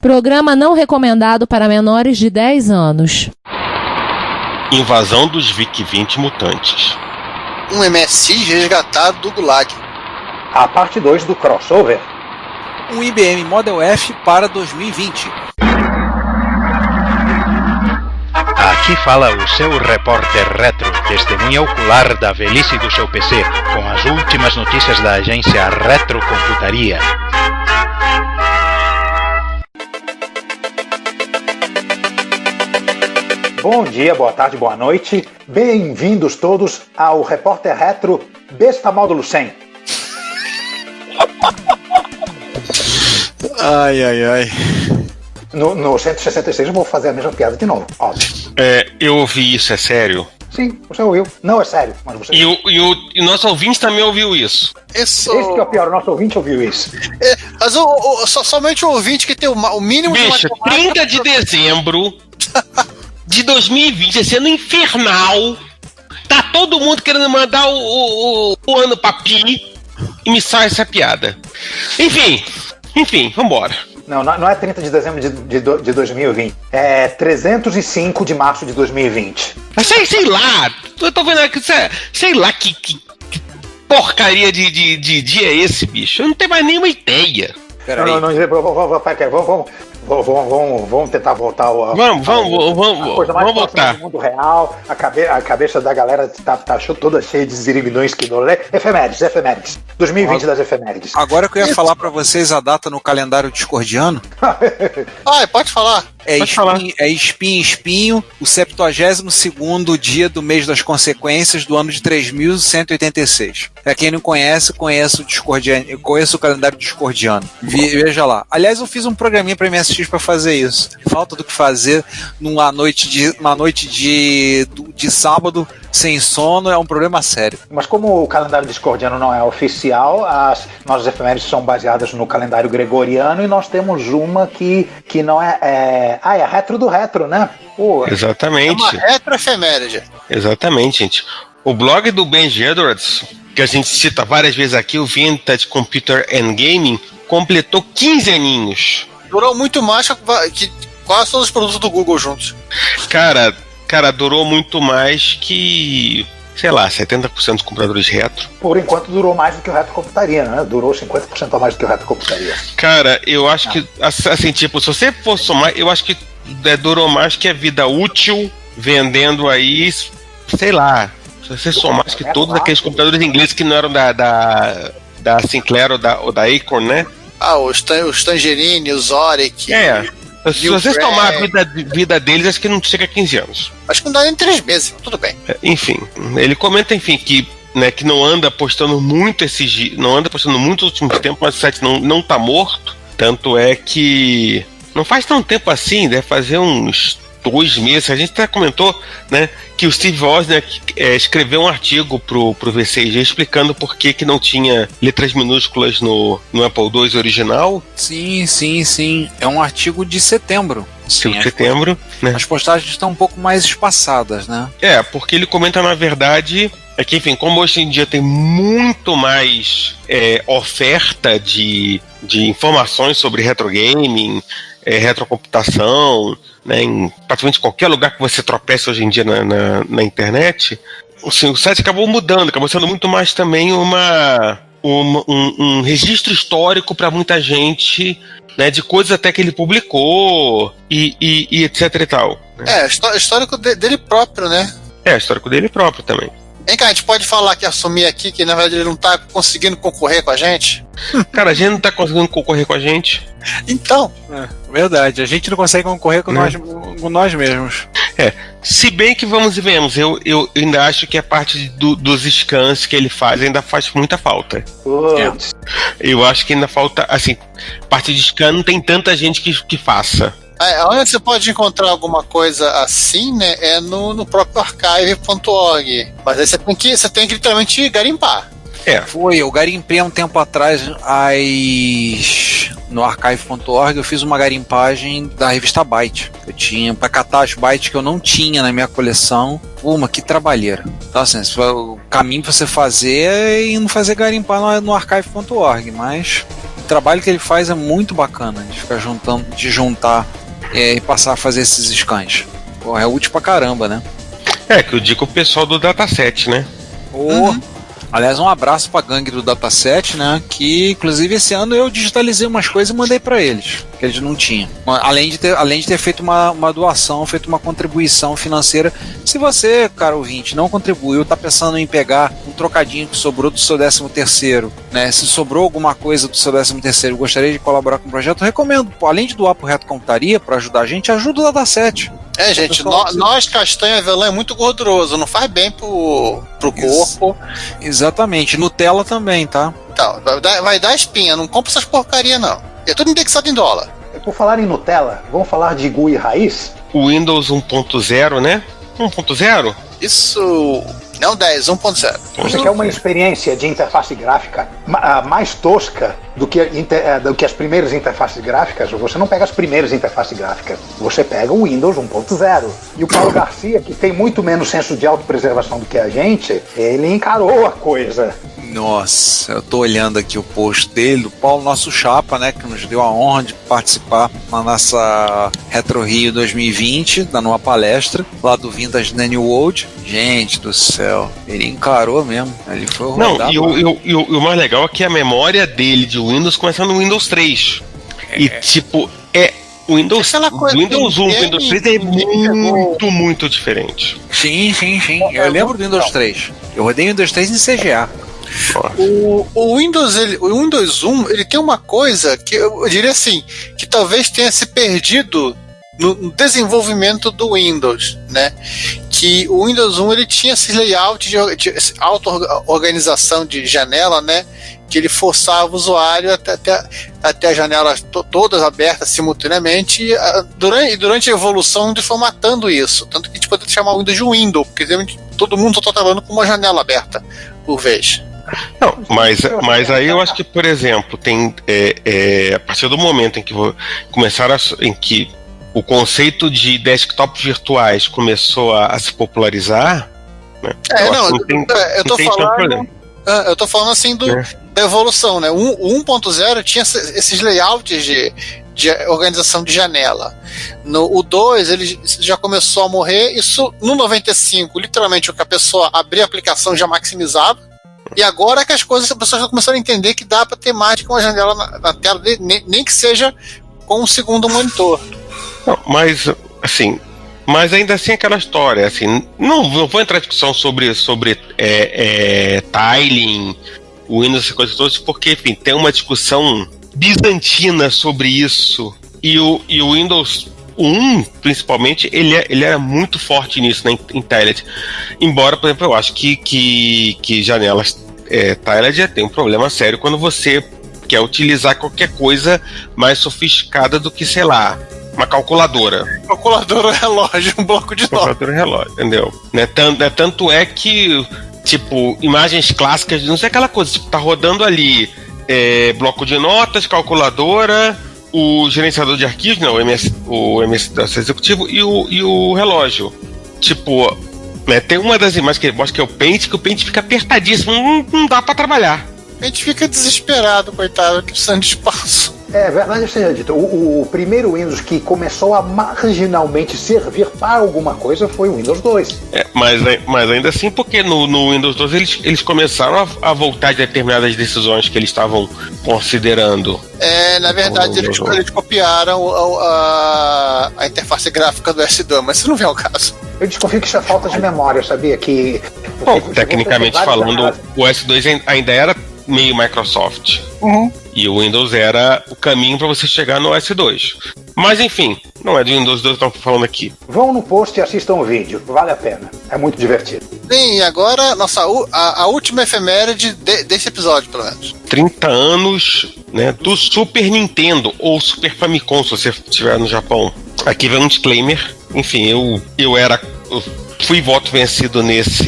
Programa não recomendado para menores de 10 anos. Invasão dos VIC-20 mutantes. Um MSI resgatado do Gulag. A parte 2 do crossover. Um IBM Model F para 2020. Aqui fala o seu repórter retro, testemunha ocular da velhice do seu PC, com as últimas notícias da agência Retrocomputaria. Bom dia, boa tarde, boa noite. Bem-vindos todos ao Repórter Retro Besta Módulo 100. Ai. No 166 eu vou fazer a mesma piada de novo, óbvio. Eu ouvi isso, é sério? Sim, você ouviu. Não, é sério. Mas você... E o nosso ouvinte também ouviu isso. Isso... Esse que é o pior, o nosso ouvinte ouviu isso. Mas somente o ouvinte que tem o mínimo Bicho, de matemática... 30 de dezembro de 2020, esse ano infernal, tá todo mundo querendo mandar o ano pra Pi e me sai essa piada. Enfim, vambora. Não é 30 de dezembro de 2020. É 305 de março de 2020. Mas sei lá, eu tô vendo aqui, sei lá que porcaria de dia é esse, bicho. Eu não tenho mais nenhuma ideia. Vamos tentar voltar ao... Vamos voltar. Do mundo real, a cabeça da galera tá toda cheia de zirimidões que não lê. Efemérides. 2020 das efemérides. Agora que eu ia falar pra vocês a data no calendário discordiano. Pode falar. É espinho, o 72º dia do mês das consequências do ano de 3186. Pra quem não conhece, conheço o calendário discordiano. Veja lá. Aliás, eu fiz um programinha pra MSX pra fazer isso. Falta do que fazer numa noite de sábado sem sono é um problema sério. Mas como o calendário discordiano não é oficial, as nossas efemérides são baseadas no calendário gregoriano e nós temos uma que não é a retro do retro, né? Exatamente. É uma retro-efeméride. Exatamente, gente. O blog do Benji Edwards, que a gente cita várias vezes aqui, o Vintage Computer and Gaming, completou 15 aninhos. Durou muito mais que quase todos os produtos do Google juntos. Cara, durou muito mais que, sei lá, 70% dos computadores retro. Por enquanto durou mais do que o retrocomputaria, né? Durou 50% a mais do que o retrocomputaria. Cara, eu acho que, assim, tipo, se você for somar, eu acho que durou mais que a vida útil vendendo aí, sei lá, se você somar, acho que todos aqueles computadores ingleses que não eram da Sinclair ou da Acorn, né? Os Tangerine, os Zoric. Se vocês tomar a vida deles, acho que não chega a 15 anos. Acho que não dá nem 3 meses, tudo bem. Enfim, ele comenta, que não anda postando muito não anda postando muito nos últimos tempos, mas o site não tá morto. Tanto é que não faz tão tempo assim, deve fazer uns 2 meses. A gente até comentou, né, que o Steve Wozniak escreveu um artigo pro V6G explicando por que não tinha letras minúsculas no Apple II original. Sim. É um artigo de setembro. Sim, setembro, né? As postagens estão um pouco mais espaçadas, né? Porque ele comenta, na verdade, que, enfim, como hoje em dia tem muito mais oferta de informações sobre retrogaming, retrocomputação, né, em praticamente qualquer lugar que você tropece hoje em dia na internet, assim, o site acabou mudando, acabou sendo muito mais também um registro histórico para muita gente, né, de coisas até que ele publicou e etc e tal. Né? Histórico dele próprio, né? Histórico dele próprio também. Vem cá, a gente pode falar que assumir aqui que na verdade ele não tá conseguindo concorrer com a gente? Cara, a gente não tá conseguindo concorrer com a gente. Então. Verdade, a gente não consegue concorrer com nós mesmos. Se bem que vamos e venhamos, eu ainda acho que a parte dos scans que ele faz ainda faz muita falta. Eu acho que ainda falta, assim, parte de scan não tem tanta gente que faça. Onde você pode encontrar alguma coisa assim, né, é no próprio archive.org. Mas aí você tem que literalmente garimpar. Eu garimpei um tempo atrás no archive.org, eu fiz uma garimpagem da revista Byte. Eu tinha para catar as bytes que eu não tinha na minha coleção. Que trabalheira. Então, assim, o caminho pra você fazer é não fazer garimpar no archive.org, mas trabalho que ele faz é muito bacana, de ficar juntar e passar a fazer esses scans. Pô, é útil pra caramba, né? Que eu digo o pessoal do dataset, né? Aliás, um abraço pra gangue do Dataset, né? Que, inclusive, esse ano eu digitalizei umas coisas e mandei pra eles, que eles não tinham. Além de ter feito uma doação, feito uma contribuição financeira. Se você, cara ouvinte, não contribuiu, tá pensando em pegar um trocadinho que sobrou do seu 13º, né? Se sobrou alguma coisa do seu 13º e gostaria de colaborar com o projeto, eu recomendo, além de doar pro Reto Computaria, pra ajudar a gente, ajuda o Dataset. Gente, nós castanho e avelã é muito gorduroso, não faz bem pro corpo. Exatamente, Nutella também, tá? Então, vai dar espinha, não compra essas porcaria não. É tudo indexado em dólar. Por falar em Nutella, vamos falar de GUI raiz? O Windows 1.0, né? 1.0? Isso... Não 10, 1.0. Você quer uma experiência de interface gráfica mais tosca do que as primeiras interfaces gráficas? Você não pega as primeiras interfaces gráficas, você pega o Windows 1.0. E o Paulo Garcia, que tem muito menos senso de autopreservação do que a gente, ele encarou a coisa. Nossa, eu tô olhando aqui o post dele, do Paulo, nosso chapa, né, que nos deu a honra de participar na nossa Retro Rio 2020, dando uma palestra lá do Vintage Nanny World. Gente do céu, ele encarou mesmo, ele foi rodado. Não, e o mais legal é que a memória dele de Windows começa no Windows 3. E tipo, o Windows 1 o Windows 3 é muito diferente. Sim. Eu lembro do Windows 3. Eu rodei o Windows 3 em CGA. O Windows 1 ele tem uma coisa que eu diria assim, que talvez tenha se perdido no desenvolvimento do Windows, né? Que o Windows 1 ele tinha esse layout de auto-organização de janela, né? Que ele forçava o usuário até as janelas todas abertas simultaneamente e durante a evolução de formatando isso. Tanto que a gente pode chamar o Windows de Windows, porque todo mundo está trabalhando com uma janela aberta por vez. Não, mas aí eu acho que, por exemplo, tem a partir do momento em que em que o conceito de desktops virtuais começou a se popularizar, né? Eu tô falando assim da evolução, né? O 1.0 tinha esses layouts de organização de janela. O 2 ele já começou a morrer. Isso no 95, literalmente, o que a pessoa abria a aplicação já maximizava. E agora que as pessoas já começaram a entender que dá para ter mais de uma janela na tela dele, nem que seja com um segundo monitor. Não, mas ainda assim aquela história, assim, não vou entrar em discussão sobre tiling, Windows, essas coisas todas, porque, enfim, tem uma discussão bizantina sobre isso, e o Windows 1, principalmente, ele era muito forte nisso, né, em tiled. Embora, por exemplo, eu acho que janelas tiled já tem um problema sério quando você quer utilizar qualquer coisa mais sofisticada do que, sei lá, uma calculadora. Calculadora, relógio, um bloco de notas. Calculadora, relógio, entendeu? Tanto é que, tipo, imagens clássicas, não sei aquela coisa, tipo, tá rodando ali bloco de notas, calculadora, o gerenciador de arquivos, não, o MS executivo e o relógio. Tipo, né, tem uma das imagens que mostra que é o Paint fica apertadíssimo, não dá pra trabalhar. A gente fica desesperado, coitado, precisando de espaço. É verdade seja dito, o primeiro Windows que começou a marginalmente servir para alguma coisa foi o Windows 2. Mas ainda assim, porque no Windows 2 eles começaram a voltar de determinadas decisões que eles estavam considerando. Na verdade, eles copiaram a interface gráfica do S2, mas isso não vem ao caso. Eu desconfio que isso é falta de memória, sabia? Bom, tecnicamente falando, o S2 ainda era meio Microsoft. Uhum. E o Windows era o caminho para você chegar no S2. Mas enfim, não é do Windows 2 que estamos falando aqui. Vão no post e assistam o vídeo, vale a pena, é muito divertido. Sim, e agora a última efeméride desse episódio, pelo menos. 30 anos, né, do Super Nintendo, ou Super Famicom, se você estiver no Japão. Aqui vem um disclaimer. Enfim, eu fui voto vencido nessa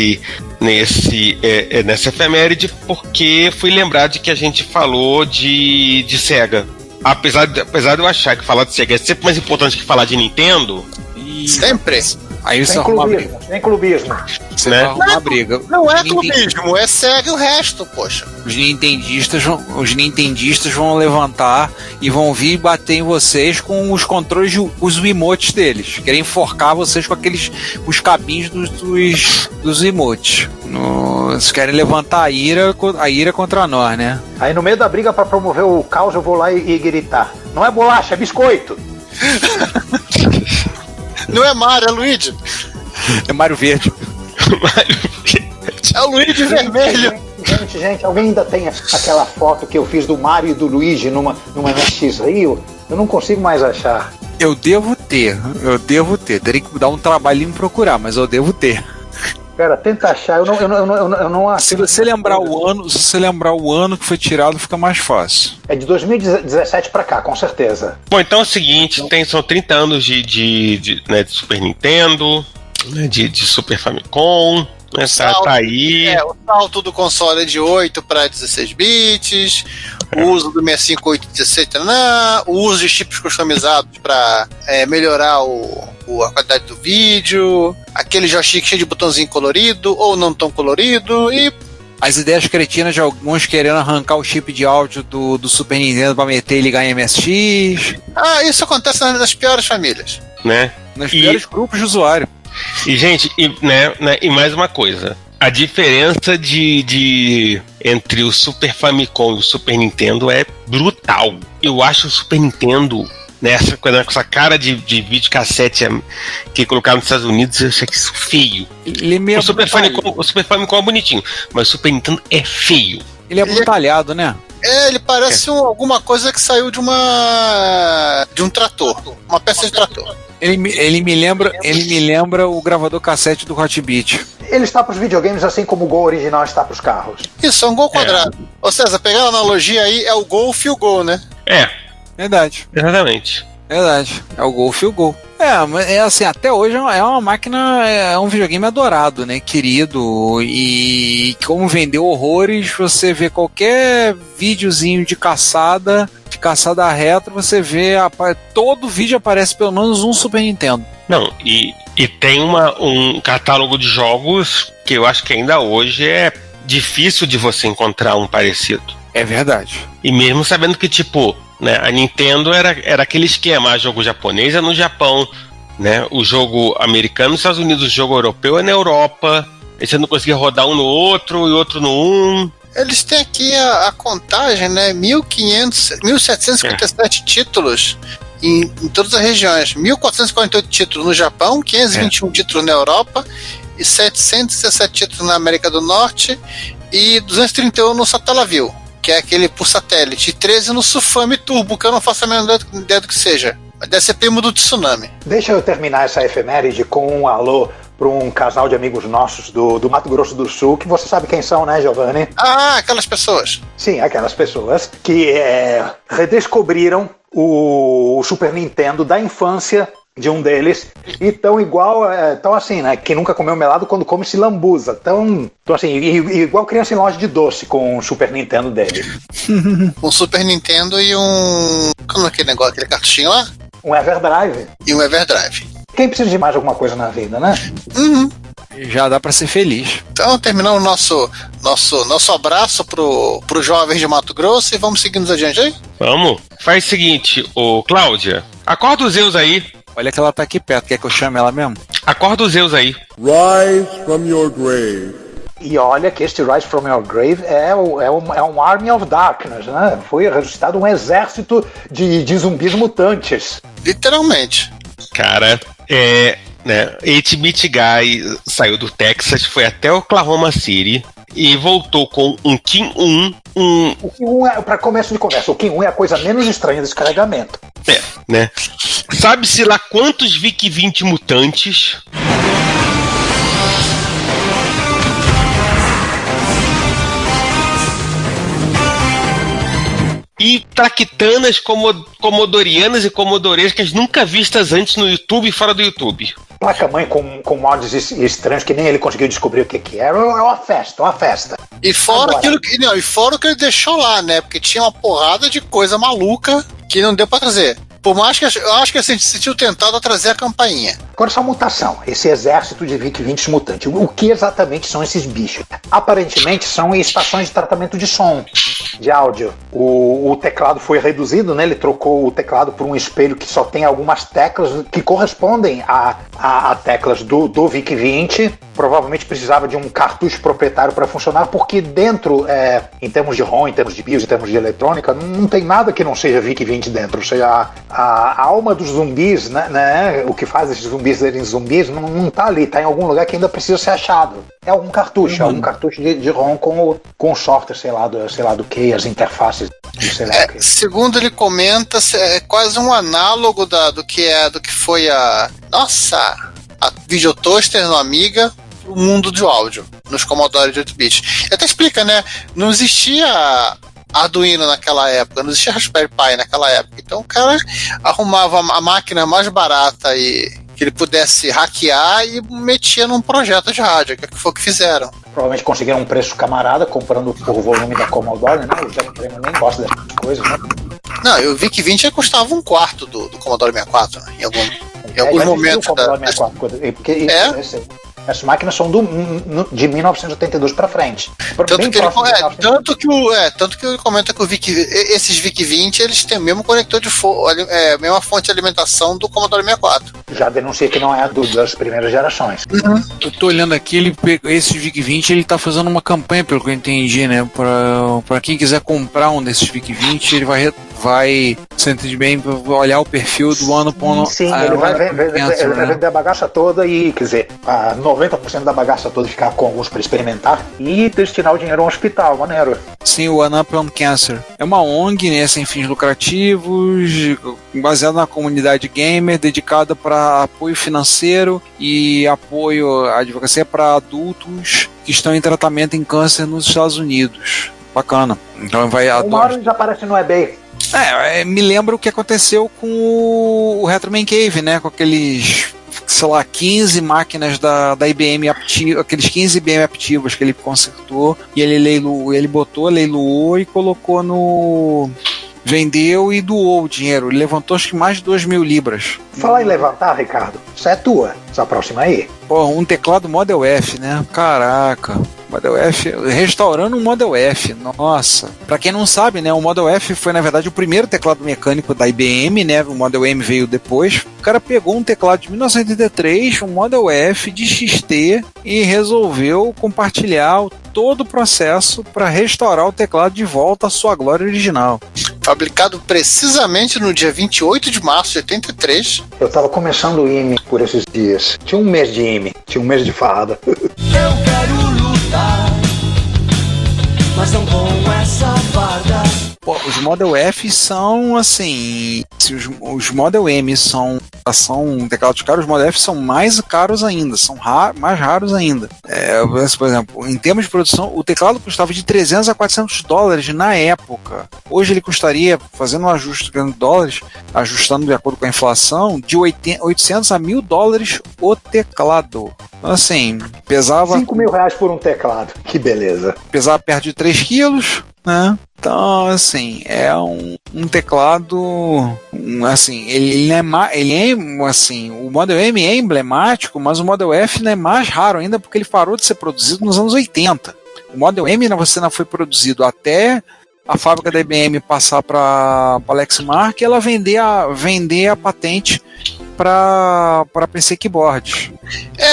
efeméride porque fui lembrar de que a gente falou de Sega. Apesar de eu achar que falar de Sega é sempre mais importante que falar de Nintendo. Sempre. Aí você arruma uma briga. Sem clubismo. Você Né? vai arrumar uma briga. Não é clubismo, é segue o resto, poxa. Os nintendistas vão levantar e vão vir bater em vocês com os controles, os emotes deles. Querem enforcar vocês com os cabinhos dos emotes. Eles querem levantar a ira contra nós, né? Aí no meio da briga, pra promover o caos, eu vou lá e gritar: não é bolacha, é biscoito. Não é Mario, é Luigi. É Mario Verde. É o Luigi vermelho. Gente, alguém ainda tem aquela foto que eu fiz do Mario e do Luigi numa MX Rio? Eu não consigo mais achar. Eu devo ter. Teria que dar um trabalhinho pra procurar, mas eu devo ter. Cara, tenta achar, eu não acho. Se você lembrar o ano que foi tirado, fica mais fácil. É de 2017 pra cá, com certeza. Bom, então é o seguinte, são 30 anos de Super Nintendo, né, de Super Famicom, né, tá aí. O salto do console é de 8 para 16 bits, o uso do 65, 8, 16, o uso de chips customizados para melhorar a qualidade do vídeo, aquele joystick cheio de botãozinho colorido ou não tão colorido, e as ideias cretinas de alguns querendo arrancar o chip de áudio do Super Nintendo pra meter e ligar em MSX. Isso acontece nas piores famílias. Né? Nos piores grupos de usuário. E, gente, e mais uma coisa. A diferença entre o Super Famicom e o Super Nintendo é brutal. Eu acho o Super Nintendo, nessa coisa, com essa cara de videocassete que colocaram nos Estados Unidos, eu achei isso feio. O Super Famicom é bonitinho, mas o Super Nintendo é feio. Ele é brutalhado, né? Ele parece alguma coisa que saiu de um trator, uma peça de trator. Ele me lembra o gravador cassete do Hot Beat. Ele está para os videogames assim como o Gol original está para os carros. Isso, é um Gol quadrado. Ô César, pegar a analogia aí, é o Golf e o Gol, né? Verdade. Exatamente. Verdade. É o Golf e o Gol. Mas é assim, até hoje é uma máquina, é um videogame adorado, né? Querido. E como vendeu horrores, você vê qualquer videozinho de caçada retro, você vê, todo vídeo aparece pelo menos um Super Nintendo. Não, e tem um catálogo de jogos que eu acho que ainda hoje é difícil de você encontrar um parecido. É verdade. E mesmo sabendo que, tipo, né, a Nintendo era aquele esquema, jogo japonês é no Japão, né, o jogo americano nos Estados Unidos, o jogo europeu é na Europa, aí você não conseguia rodar um no outro e outro no um. Eles têm aqui a contagem, né, 1.757 títulos em todas as regiões, 1.448 títulos no Japão, 521 títulos na Europa e 717 títulos na América do Norte e 231 no Satellaview, que é aquele por satélite, e 13 no Sufami Turbo, que eu não faço a menor ideia do que seja. Mas deve ser primo do Tsunami. Deixa eu terminar essa efeméride com um alô para um casal de amigos nossos do Mato Grosso do Sul, que você sabe quem são, né, Giovanni? Aquelas pessoas. Sim, aquelas pessoas que redescobriram o Super Nintendo da infância de um deles e tão assim, né, que nunca comeu melado quando come se lambuza, tão assim, igual criança em loja de doce com o Super Nintendo dele. Um Super Nintendo e como é aquele negócio, aquele cartuchinho lá? Um Everdrive. E um Everdrive. Quem precisa de mais alguma coisa na vida, né? Uhum. Já dá pra ser feliz. Então, terminamos nosso abraço pro jovens de Mato Grosso e vamos seguindo adiante aí? Vamos. Faz o seguinte, Cláudia, acorda os Zeus aí. Olha que ela tá aqui perto, quer que eu chame ela mesmo? Acorda os Zeus aí. Rise from your grave. E olha que este Rise from Your Grave é um Army of Darkness, né? Foi ressuscitado um exército de zumbis mutantes. Literalmente. Cara, né, 8-Bit Guy saiu do Texas, foi até Oklahoma City e voltou com um King 1. O King 1 é, para começo de conversa, o King 1 é a coisa menos estranha desse carregamento. Né? Sabe-se lá quantos VIC-20 mutantes. E traquitanas comodorianas e comodorescas nunca vistas antes no YouTube e fora do YouTube. Placa-mãe com mods estranhos que nem ele conseguiu descobrir o que era. É uma festa. E fora o que ele deixou lá, né? Porque tinha uma porrada de coisa maluca que não deu pra trazer. Por mais que eu acho que a gente se sentiu tentado a trazer a campainha. Agora essa mutação, esse exército de VIC-20 mutantes, o que exatamente são esses bichos? Aparentemente são estações de tratamento de som, de áudio. O teclado foi reduzido, né? Ele trocou o teclado por um espelho que só tem algumas teclas que correspondem a teclas do VIC-20. Provavelmente precisava de um cartucho proprietário para funcionar, porque dentro, em termos de ROM, em termos de BIOS, em termos de eletrônica, não tem nada que não seja VIC-20 dentro. Ou seja, a alma dos zumbis, né, o que faz esses zumbis serem zumbis, não tá ali, tá em algum lugar que ainda precisa ser achado. É algum cartucho, algum cartucho de ROM com o software, sei lá do que, as interfaces, sei lá o que. Segundo ele comenta, é quase um análogo do que foi a Videotoaster no Amiga, o mundo de áudio, nos Commodore de 8-bit. Até explica, né? Não existia Arduino naquela época, não existia Raspberry Pi naquela época. Então o cara arrumava a máquina mais barata e que ele pudesse hackear e metia num projeto de rádio, que foi o que fizeram. Provavelmente conseguiram um preço camarada, comprando por volume da Commodore, né? O Zé Prêmio nem gosta dessas coisas, né? Não, eu vi que 20 custava um quarto do Commodore 64, né? Em alguns momentos. Essas máquinas são de 1982 para frente. Tanto que ele comenta que esses VIC-20 eles têm o mesmo conector de mesma fonte de alimentação do Commodore 64. Já denuncia que não é das primeiras gerações. Uhum. Eu tô olhando aqui, esse VIC-20 ele tá fazendo uma campanha, pelo que eu entendi, né? Pra quem quiser comprar um desses VIC-20, ele vai você entende bem, olhar o perfil do ano por ano. Sim, ele vai vender a bagaça toda e, quer dizer, 90% da bagaça toda ficar com alguns para experimentar e destinar o dinheiro a um hospital, maneiro. Sim, o One Up on Cancer. É uma ONG, né, sem fins lucrativos, baseada na comunidade gamer, dedicada para apoio financeiro e apoio à advocacia para adultos que estão em tratamento em câncer nos Estados Unidos. Bacana. Então vai uma hora já aparece no eBay. Me lembra o que aconteceu com o Retro Man Cave, né? Com aqueles, sei lá, 15 máquinas da IBM ativos, aqueles 15 IBM ativos que ele consertou e ele leiloou e colocou no... Vendeu e doou o dinheiro. Ele levantou acho que mais de 2.000 libras. Fala em levantar, Ricardo. Isso é tua. Se aproxima aí. Pô, um teclado Model F, né? Caraca. Model F, restaurando um Model F, nossa. Pra quem não sabe, né, o Model F foi na verdade o primeiro teclado mecânico da IBM, né, o Model M veio depois. O cara pegou um teclado de 1983, um Model F de XT e resolveu compartilhar todo o processo para restaurar o teclado de volta à sua glória original. Fabricado precisamente no dia 28 de março de 83. Eu tava começando o IME por esses dias. Tinha um mês de IME, tinha um mês de farda. Eu quero lutar, mas não com essa farda. Pô, os Model F são assim. Se os Model M são teclados caros, os Model F são mais caros ainda, são mais raros ainda. Por exemplo, em termos de produção, o teclado custava de $300 a $400 na época. Hoje ele custaria, fazendo um ajuste de dólares, ajustando de acordo com a inflação, de $800 a $1.000 o teclado. Então, assim, pesava... R$5.000 por um teclado, que beleza. Pesava perto de 3 quilos, né? Então, assim, é um teclado, assim, ele é assim, o Model M é emblemático, mas o Model F é mais raro ainda porque ele parou de ser produzido nos anos 80. O Model M você não foi produzido até a fábrica da IBM passar para a Lexmark e ela vender a patente para PC Keyboards.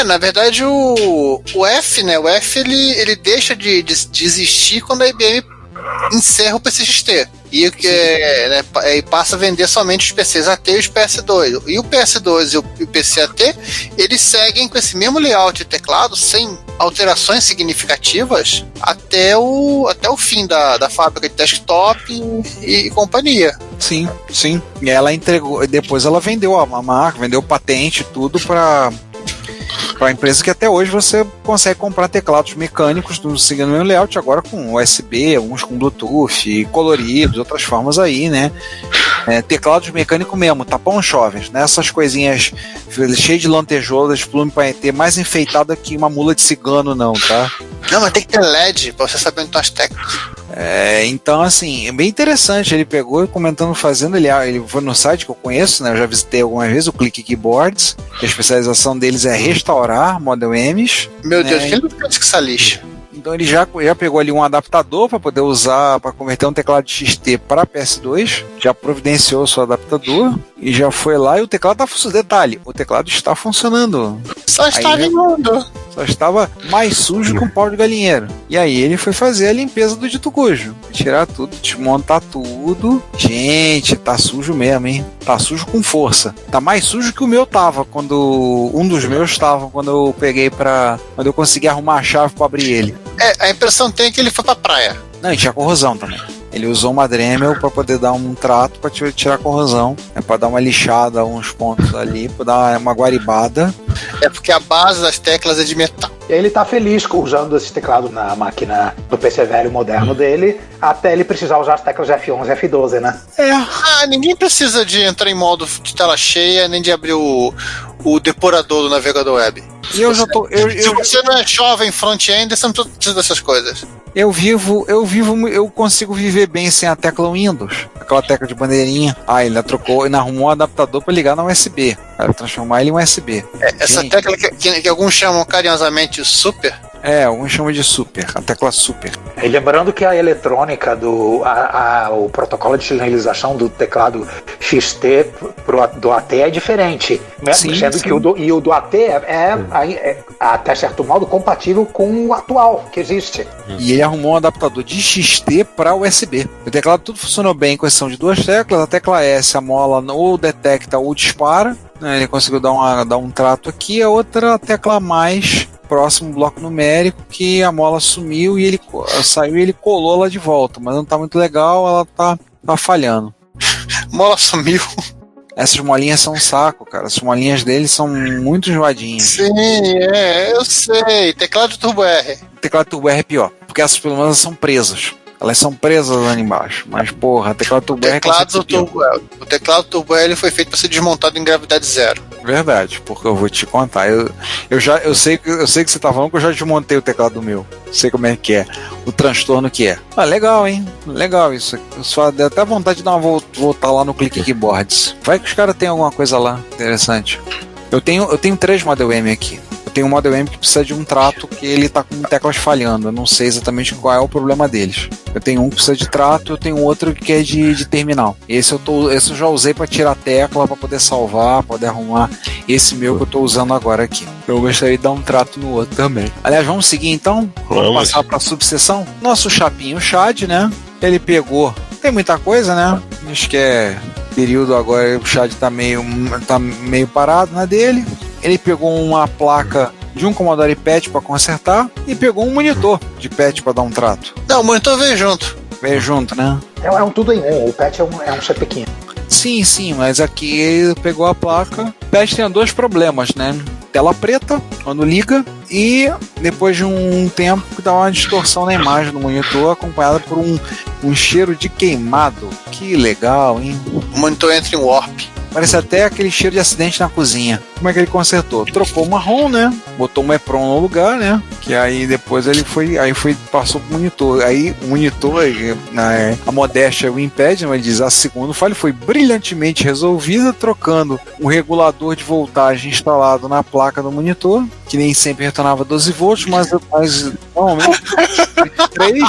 Na verdade o F, né? O F ele deixa de existir quando a IBM encerra o PCXT e passa a vender somente os PCs AT e os PS2. E o PS2 e o PC AT eles seguem com esse mesmo layout de teclado sem alterações significativas até o fim da fábrica de desktop e companhia. Sim. E ela entregou, depois ela vendeu a marca, vendeu patente, tudo para a empresa que até hoje você consegue comprar teclados mecânicos seguindo o mesmo layout, agora com USB, uns com Bluetooth, e coloridos, outras formas aí, né? Teclados mecânicos mesmo, tapão jovens, né? Essas coisinhas cheias de lantejoulas, plume para ter mais enfeitada que uma mula de cigano, não, tá? Não, mas tem que ter LED pra você saber onde estão as teclas. Então, assim, é bem interessante. Ele pegou e comentando, fazendo. Ele foi no site que eu conheço, né? Eu já visitei algumas vezes, o Click Keyboards. Que a especialização deles é restaurar Model M's. Meu né? Deus, quem não fez que essa lixa? Então ele já pegou ali um adaptador para poder usar, para converter um teclado de XT para PS2, já providenciou o seu adaptador e já foi lá e o teclado tá funcionando. Detalhe, o teclado está funcionando. Só estava imundo. Só estava mais sujo que um pau de galinheiro. E aí ele foi fazer a limpeza do dito cujo. Tirar tudo, desmontar tudo. Gente, tá sujo mesmo, hein? Tá sujo com força. Tá mais sujo que o meu tava quando... Um dos meus tava quando eu peguei quando eu consegui arrumar a chave pra abrir ele. A impressão tem que ele foi pra praia. Não, e tinha corrosão também. Ele usou uma Dremel para poder dar um trato para tirar a corrosão, para dar uma lixada uns pontos ali, para dar uma guaribada. É porque a base das teclas é de metal. E aí ele tá feliz usando esse teclado na máquina do PC velho moderno dele, até ele precisar usar as teclas F11 e F12, né? Ninguém precisa de entrar em modo de tela cheia, nem de abrir o depurador do navegador web. E eu já tô. Se você não é jovem front-end, você não precisa dessas coisas. Eu consigo viver bem sem a tecla Windows, aquela tecla de bandeirinha. Ele trocou e arrumou um adaptador para ligar na USB, para transformar ele em USB. Essa tecla que alguns chamam carinhosamente Super. Alguns chamam de Super, a tecla Super. E lembrando que a eletrônica o protocolo de sinalização do teclado XT do AT é diferente, sendo que o do AT é até certo modo compatível com o atual que existe. E ele arrumou um adaptador de XT para USB. O teclado tudo funcionou bem com exceção de duas teclas. A tecla S, a mola ou detecta ou dispara. Ele conseguiu dar um trato aqui. A outra tecla mais próximo bloco numérico, que a mola sumiu e ele saiu e ele colou lá de volta, mas não tá muito legal, ela tá falhando. Mola sumiu. Essas molinhas são um saco, cara. As molinhas dele são muito enjoadinhas. Sim, eu sei. Teclado Turbo R. Teclado Turbo R é pior, porque essas pelo menos são presas. Elas são presas lá embaixo. Mas, porra, teclado Turbo R o teclado Turbo R foi feito para ser desmontado em gravidade zero. Verdade, porque eu vou te contar. Eu sei que você tá falando que eu já desmontei o teclado meu. Sei como é que é. O transtorno que é. Legal, hein? Legal isso. Eu só dei até vontade de dar uma voltar lá no Click Keyboards. Vai que os caras têm alguma coisa lá interessante. Eu tenho 3 Model M aqui. Eu tenho um Model M que precisa de um trato que ele tá com teclas falhando. Eu não sei exatamente qual é o problema deles. Eu tenho um que precisa de trato, eu tenho outro que é de terminal. Esse eu já usei para tirar a tecla, para poder salvar, poder arrumar esse meu que eu tô usando agora aqui. Eu gostaria de dar um trato no outro também. Aliás, vamos seguir então? Vamos passar para a subseção? Nosso chapinho Chad, né? Ele pegou. Tem muita coisa, né? Acho que é período agora, o Chad tá meio parado na dele. Ele pegou uma placa de um Commodore PET para consertar e pegou um monitor de PET para dar um trato. Não, o monitor veio junto. Veio junto, né? É um tudo em um. O PET é um CPQ. Sim, mas aqui ele pegou a placa. O PET tem 2 problemas, né? Tela preta quando liga e depois de um tempo que dá uma distorção na imagem do monitor acompanhada por um cheiro de queimado. Que legal, hein? O monitor entra em warp. Parece até aquele cheiro de acidente na cozinha. Como é que ele consertou? Trocou o marrom, né? Botou um EPROM no lugar, né? Que aí depois ele passou pro monitor. Aí o monitor, a modéstia o impede, mas ele diz, a segunda falha foi brilhantemente resolvida, trocando o regulador de voltagem instalado na placa do monitor, que nem sempre retornava 12 volts, mas normalmente 3,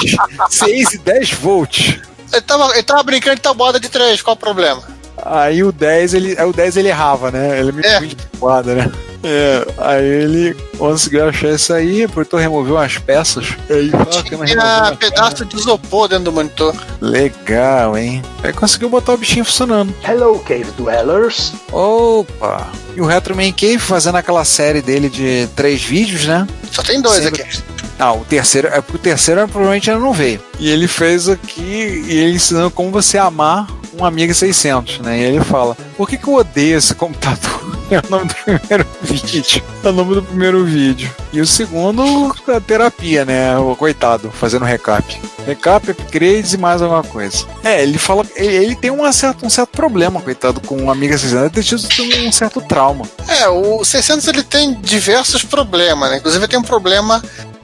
6 e 10 volts. Ele tava brincando de tabuada de 3, qual o problema? Aí o 10 ele errava, né? Ele me de tabuada, né? Aí ele conseguiu achar isso aí, apertou, removeu umas peças. Aí tinha pedaço de isopor dentro do monitor. Legal, hein? Aí conseguiu botar o bichinho funcionando. Hello, Cave Dwellers. Opa! E o Retro Man Cave fazendo aquela série dele de 3 vídeos, né? Só tem 2 aqui. O terceiro, porque o terceiro provavelmente ainda não veio. E ele fez aqui, e ele ensinando como você amar um Amiga 600, né? E ele fala, por que eu odeio esse computador? É o nome do primeiro vídeo. É o nome do primeiro vídeo. E o segundo, a terapia, né? O coitado, fazendo recap. Recap, upgrades e mais alguma coisa. Ele fala, ele tem um certo problema, coitado, com o Amiga 600. Ele tem tido um certo trauma. O 600 ele tem diversos problemas, né? Inclusive tem um problema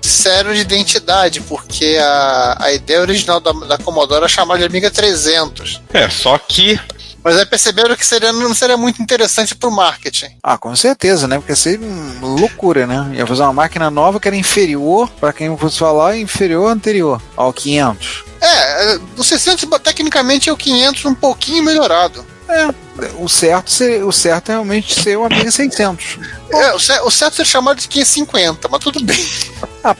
sério de identidade, porque a ideia original da Commodore era chamar de Amiga 300. Só que... Mas aí perceberam que não seria muito interessante pro marketing. Ah, com certeza, né? Porque seria loucura, né? Ia fazer uma máquina nova que era inferior, para quem fosse falar, inferior anterior ao 500. O 600 tecnicamente é o 500 um pouquinho melhorado. O certo é realmente ser o Amiga 600. O certo é chamado de 550, mas tudo bem.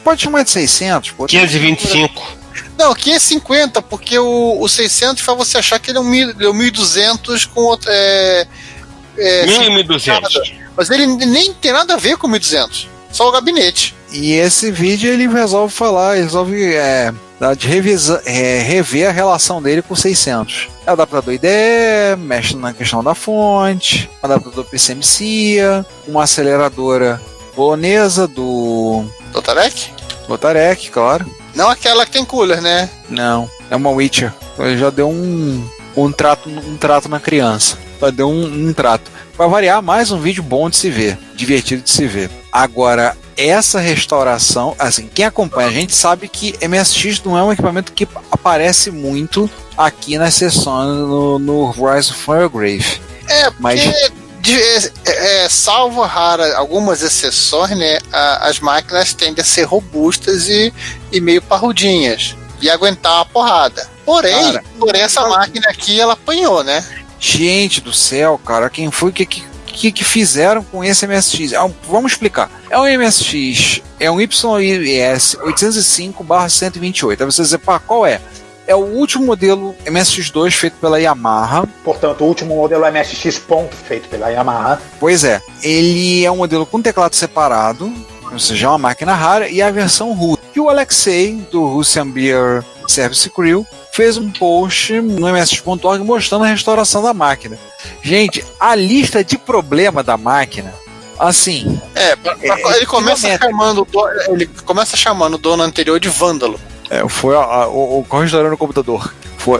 Pode chamar de 600. Pô. 525. Não, 550, porque o 600 faz você achar que ele é um 1200 com outro... 1200. Mas ele nem tem nada a ver com 1200. Só o gabinete. E esse vídeo ele resolve rever a relação dele com o 600. Adaptador IDE, mexe na questão da fonte, adaptador PCMCIA, uma aceleradora polonesa do Lotarec, claro. Não aquela que tem cooler, né? Não, é uma Witcher. Ele já deu um trato na criança. Já deu um trato. Para variar, mais um vídeo bom de se ver, divertido de se ver. Agora, essa restauração, assim, quem acompanha a gente sabe que MSX não é um equipamento que aparece muito aqui nas sessões no Rise of Firegrave. Salvo algumas exceções, né, as máquinas tendem a ser robustas e meio parrudinhas e aguentar uma porrada. Porém, essa máquina aqui ela apanhou, né? Gente do céu, cara, quem foi que fizeram com esse MSX? Vamos explicar. É um MSX, é um YIS 805/128. Aí você dizer, qual é? É o último modelo MSX2 feito pela Yamaha. Portanto, o último modelo MSX ponto feito pela Yamaha. Pois é. Ele é um modelo com teclado separado, ou seja, é uma máquina rara, e a versão russa. E o Alexei, do Russian Beer Service Crew, fez um post no MSX.org mostrando a restauração da máquina. Gente, a lista de problema da máquina, assim... Ele começa chamando o dono anterior de vândalo. Foi o restaurando no computador. Foi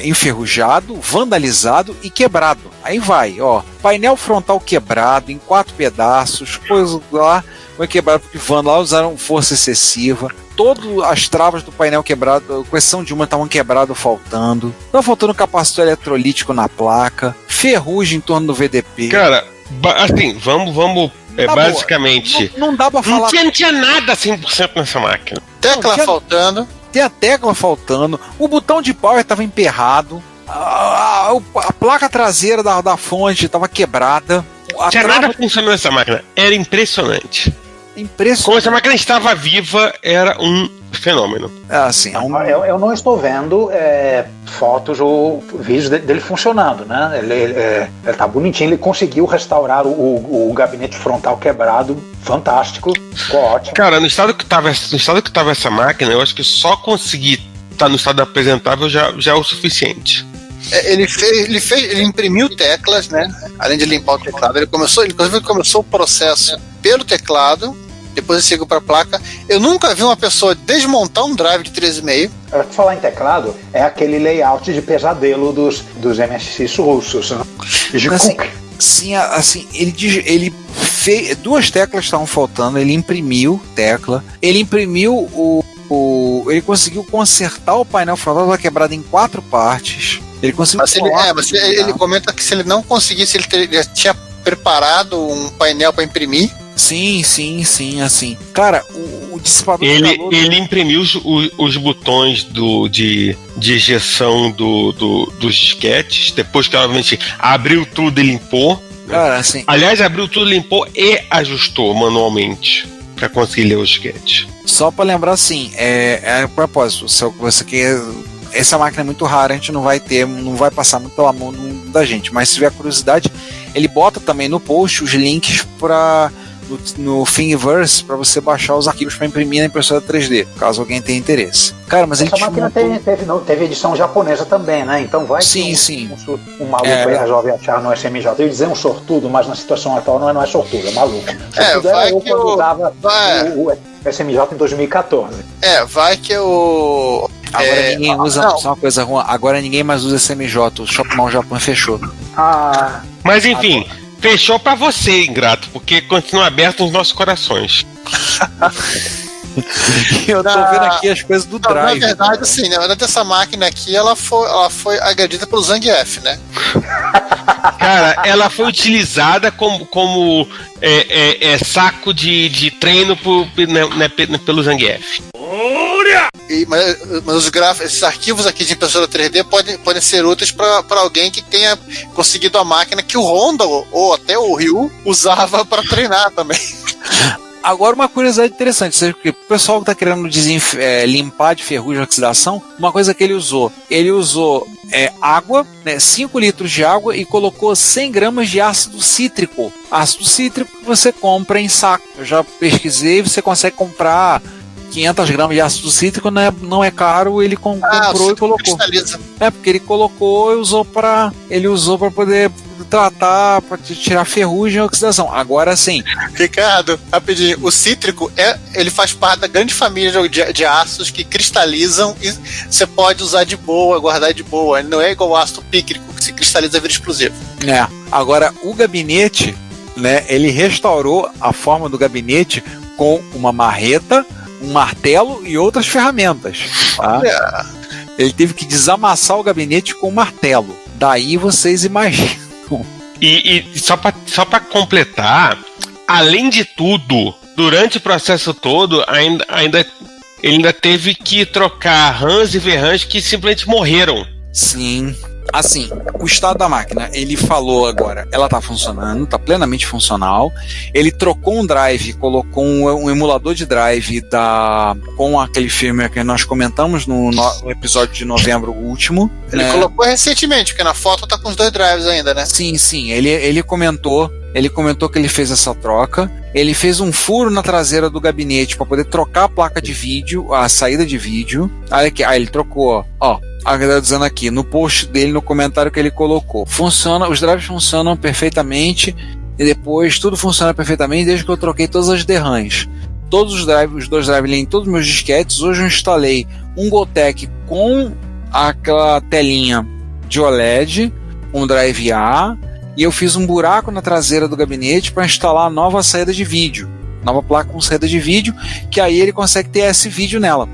enferrujado, vandalizado e quebrado. Aí vai, painel frontal quebrado em 4 pedaços, coisa lá, foi quebrado porque lá usaram força excessiva. Todas as travas do painel quebrado, com exceção de uma, estavam quebradas, faltando. Estava faltando capacitor eletrolítico na placa, ferrugem em torno do VDP. Cara, assim, vamos basicamente... Não dá pra falar... Não tinha nada 100% nessa máquina. Tecla faltando. Tem a tecla faltando, o botão de power estava emperrado, a placa traseira da fonte estava quebrada. Tinha nada funcionando nessa máquina. Era impressionante. Como essa máquina estava viva, era um fenômeno. Assim, eu não estou vendo fotos ou vídeos dele funcionando, né? Ele tá bonitinho, ele conseguiu restaurar o gabinete frontal quebrado, fantástico, ficou ótimo. Cara, no estado que tava essa máquina, eu acho que só conseguir estar no estado apresentável já é o suficiente. Ele imprimiu teclas, né? Além de limpar o teclado, ele começou o processo pelo teclado. Depois ele seguiu para a placa. Eu nunca vi uma pessoa desmontar um drive de 13,5. Para falar em teclado, é aquele layout de pesadelo dos MSX russos, né? Assim, ele fez 2 teclas estavam faltando, ele imprimiu tecla, ele imprimiu ele conseguu consertar o painel frontal, estava quebrado em 4 partes. Ele conseguiu. Mas ele comenta que se ele não conseguisse, ele já tinha preparado um painel para imprimir. Sim, assim. Cara, o dissipador de calor... Ele imprimiu os botões de ejeção dos disquetes, depois que, obviamente, abriu tudo e limpou. Cara, assim... Aliás, abriu tudo, limpou e ajustou manualmente para conseguir ler os disquetes. Só para lembrar, assim, a propósito, se você quer... Essa máquina é muito rara, a gente não vai passar muito pela mão da gente, mas se tiver curiosidade, ele bota também no post os links no Thingiverse para você baixar os arquivos para imprimir na impressora 3D, caso alguém tenha interesse. Cara, mas essa máquina teve edição japonesa também, né? Então vai sim. Um maluco aí resolve achar no SMJ. Eu ia dizer um sortudo, mas na situação atual não é sortudo, é maluco. Sortudo era eu quando usava o SMJ em 2014. Vai que eu... Agora ninguém usa, só uma coisa ruim, agora ninguém mais usa SMJ, o Shop Mall Japão fechou. Mas enfim... Fechou pra você, ingrato, porque continua aberto nos nossos corações. Eu tô vendo aqui as coisas do Drive. Na verdade, assim, na verdade, essa máquina aqui, ela foi agredida pelo Zangief, né? Cara, ela foi utilizada como saco de treino pelo Zangief. Mas esses arquivos aqui de impressora 3D podem ser úteis para alguém que tenha conseguido a máquina que o Honda ou até o Ryu usava para treinar também. Agora, uma curiosidade interessante, porque o pessoal que está querendo limpar de ferrugem e oxidação, uma coisa que ele usou água, né, 5 litros de água, e colocou 100 gramas de ácido cítrico. Ácido cítrico que você compra em saco. Eu já pesquisei, você consegue comprar 500 gramas de ácido cítrico, não é caro, ele comprou e colocou. Cristaliza. Porque ele colocou e usou para poder tratar, para tirar ferrugem e oxidação. Agora sim. Ricardo, rapidinho, o cítrico ele faz parte da grande família de ácidos que cristalizam e você pode usar de boa, guardar de boa. Ele não é igual o ácido pícrico, que se cristaliza e vira explosivo. Agora, o gabinete, né, ele restaurou a forma do gabinete com uma marreta, um martelo e outras ferramentas. Tá? Ele teve que desamassar o gabinete com um martelo. Daí vocês imaginam. E só para completar, além de tudo, durante o processo todo, ele ainda teve que trocar RAMs e VRAMs que simplesmente morreram. Sim. Assim, o estado da máquina, ele falou agora, ela tá funcionando, tá plenamente funcional. Ele trocou um drive, colocou um emulador de drive com aquele firmware que nós comentamos no episódio de novembro último. Ele colocou recentemente, porque na foto tá com os 2 drives ainda, né? Sim, ele comentou que ele fez essa troca. Ele fez um furo na traseira do gabinete para poder trocar a placa de vídeo, a saída de vídeo. Aí ele trocou, ó. A galera dizendo aqui, no post dele, no comentário que ele colocou. Os drives funcionam perfeitamente e depois tudo funciona perfeitamente desde que eu troquei todas as DRAMs. Todos os 2 drives em todos os meus disquetes. Hoje eu instalei um Gotek com aquela telinha de OLED, um drive A, e eu fiz um buraco na traseira do gabinete para instalar a nova saída de vídeo. Nova placa com saída de vídeo, que aí ele consegue ter esse vídeo nela.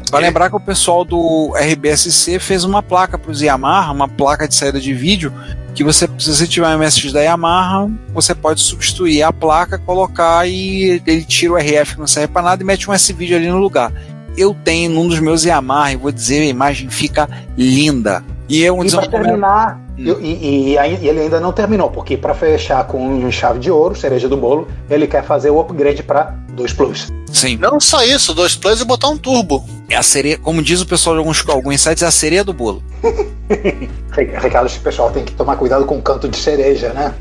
Para lembrar que o pessoal do RBSC fez uma placa para os Yamaha, uma placa de saída de vídeo, que se você tiver um MSX da Yamaha, você pode substituir a placa, colocar e ele tira o RF que não serve para nada e mete um S-vídeo ali no lugar. Eu tenho num dos meus Yamaha e vou dizer, a imagem fica linda. E para terminar, e ele ainda não terminou, porque para fechar com chave de ouro, cereja do bolo, ele quer fazer o upgrade para 2 Plus. Sim. Não só isso, 2 Plus e botar um turbo. É a cereja, como diz o pessoal de alguns sites, é a cereja do bolo. Ricardo, o pessoal tem que tomar cuidado com o canto de cereja, né?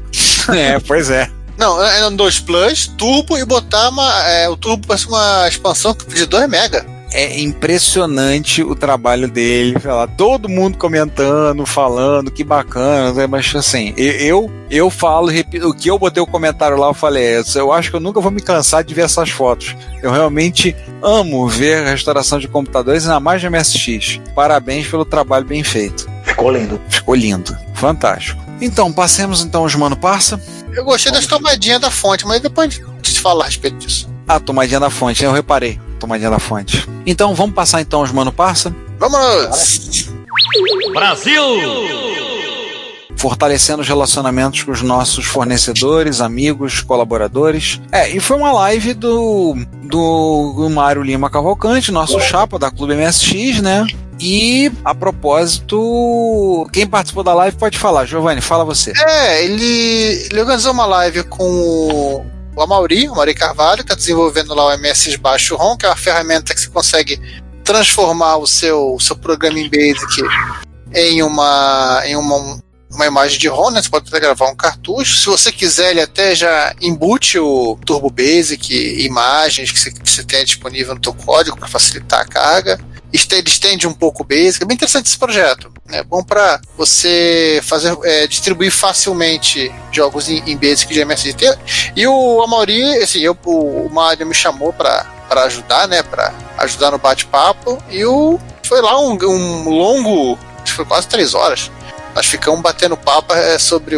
Pois é. Não, é um 2 Plus, turbo e botar o turbo para uma expansão de 2 MB. É impressionante o trabalho dele, todo mundo comentando, falando, que bacana, mas assim, eu falo, repito, o que eu botei o comentário lá, eu falei, eu acho que eu nunca vou me cansar de ver essas fotos. Eu realmente amo ver a restauração de computadores, ainda mais de MSX. Parabéns pelo trabalho bem feito. Ficou lindo. Fantástico. Então, passemos então os Mano Parça. Eu gostei das tomadinhas da fonte, mas depois a gente fala a respeito disso. A tomadinha da fonte, eu reparei. Tomadinha da fonte. Então, vamos passar então os Mano Parça? Vamos! Brasil! Fortalecendo os relacionamentos com os nossos fornecedores, amigos, colaboradores. E foi uma live do Mário Lima Cavalcante, nosso chapa da Clube MSX, né? E, a propósito, quem participou da live pode falar. Giovanni, fala você. Ele organizou uma live com o Amaury Carvalho, que está desenvolvendo lá o MSX Baixo ROM, que é uma ferramenta que você consegue transformar o seu programa em BASIC em uma imagem de ROM, né? Você pode até gravar um cartucho. Se você quiser, ele até já embute o Turbo Basic, imagens que você tem disponível no teu código para facilitar a carga. Ele estende um pouco o Basic. É bem interessante esse projeto. É bom para você distribuir facilmente jogos em Basic de MSX. E o Amaury, assim, o Mário me chamou para ajudar, né? Para ajudar no bate-papo. E foi lá um longo, acho que foi quase 3 horas. Nós ficamos batendo papo sobre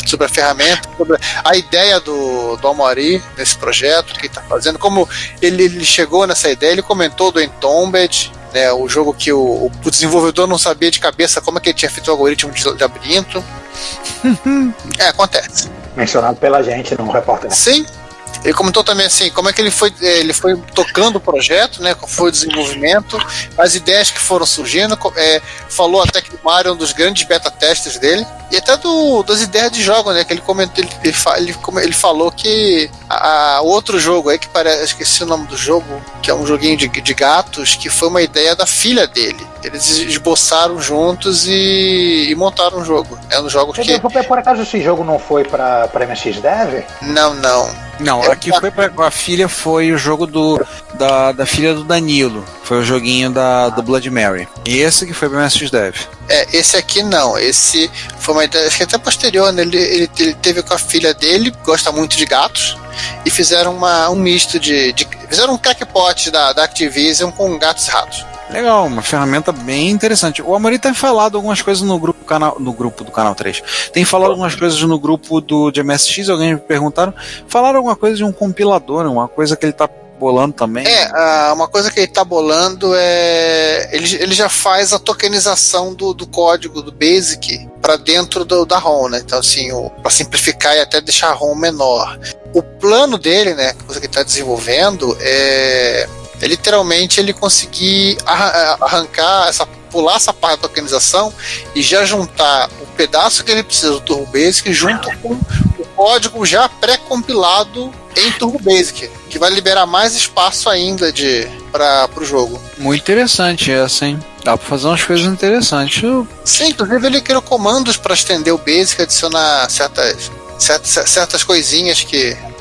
sobre a ferramenta, sobre a ideia do Amaury nesse projeto que ele está fazendo, como ele chegou nessa ideia. Ele comentou do Entombed, né, o jogo que o desenvolvedor não sabia de cabeça como é que ele tinha feito o algoritmo de labirinto. Acontece. Mencionado pela gente no repórter. Sim. Ele comentou também assim, como é que ele foi tocando o projeto, né, qual foi o desenvolvimento, as ideias que foram surgindo, falou até que o Mario é um dos grandes beta-testers dele, e até das ideias de jogo, né, que ele comentou, ele falou que o outro jogo aí, que parece, esqueci o nome do jogo, que é um joguinho de gatos, que foi uma ideia da filha dele. Eles esboçaram juntos e montaram um jogo. É um jogo que... Por acaso esse jogo não foi pra MSX Dev? Não, aqui foi a filha, foi o jogo da filha do Danilo. Foi o joguinho do Blood Mary. E esse que foi pra MSX Dev. Esse aqui não. Esse foi uma ideia, acho que até posterior, né? Ele teve com a filha dele, gosta muito de gatos, e fizeram um misto fizeram um crackpot da Activision com gatos e ratos. Legal, uma ferramenta bem interessante. O Amaury tem falado algumas coisas no grupo do Canal 3. Tem falado algumas coisas no grupo de MSX, alguém me perguntaram. Falaram alguma coisa de um compilador, uma coisa que ele tá bolando também. Uma coisa que ele tá bolando ele já faz a tokenização do código do BASIC para dentro da ROM, né? Então, assim, para simplificar e até deixar a ROM menor. O plano dele, né, a coisa que ele tá desenvolvendo literalmente ele conseguir pular essa parte da tokenização e já juntar o pedaço que ele precisa do Turbo Basic junto com o código já pré-compilado em Turbo Basic, que vai liberar mais espaço ainda para o jogo. Muito interessante essa, hein? Dá para fazer umas coisas interessantes. Sim, inclusive ele criou comandos para estender o Basic, adicionar certas coisinhas